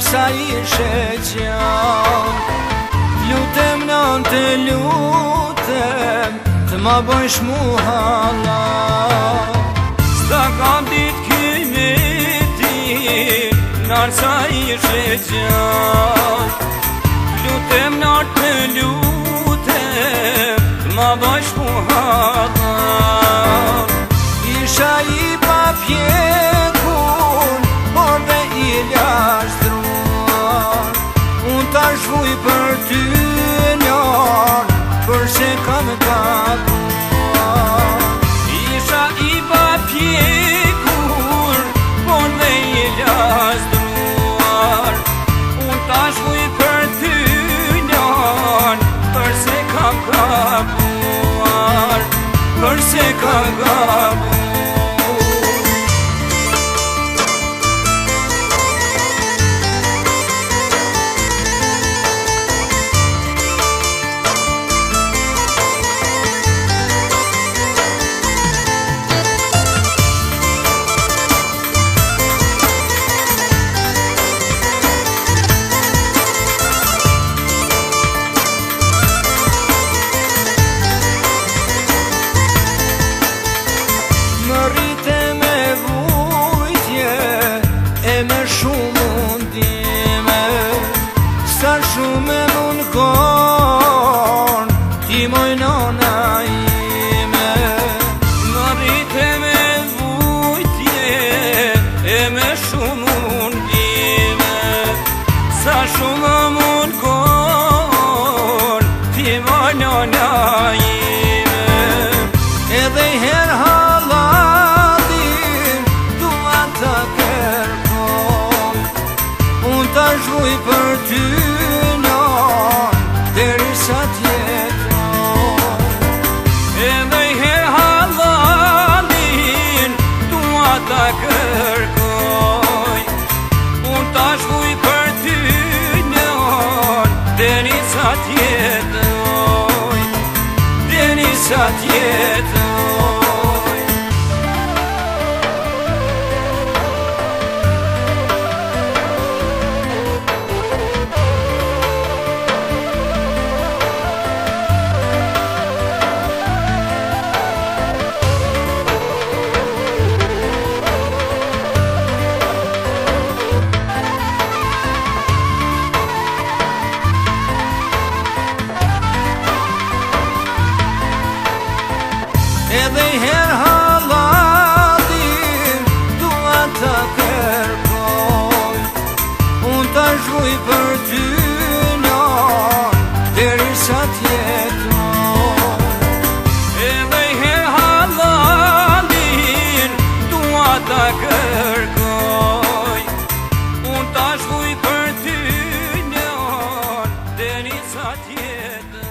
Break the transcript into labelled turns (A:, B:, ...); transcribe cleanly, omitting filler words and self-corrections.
A: sa ishe qan. Lutem non të lutem, të ma bëjsh mu halal. S'ta kam dit kymeti, nërë sa ishe qan. Lutem non të lutem, të ma bëjsh mu halal. Isha I pa pjekur, por dhe I lashtruar. Unë ta shvuj për ty njarë, përse kam kapuar. Isha I pa pjekur, por dhe I lashtruar. Unë ta shvuj për ty njarë, përse kam kapuar. Përse kam kapuar. Sa shumë e mund kon, ti moj nona ime. Më rrite me vujtje, e me shumë mundime. Sa shumë mund kon, ti moj nona ime. Edhe I her haladin, dua ta kërkon. Unë ta zhvuj për ty derisa t'jeton. Edhe I her halalin, dua ta kërkoj. Unë ta zhvuj për ty njon, derisa t'jetoj. Derisa t'jetoj. Edhe I her haladin, dua ta kërkoj. Unë ta zhvuj për ty njon, derisa t'jeton. Edhe I her haladin, dua ta kërkoj. Unë ta zhvuj për ty njon, derisa t'jeton.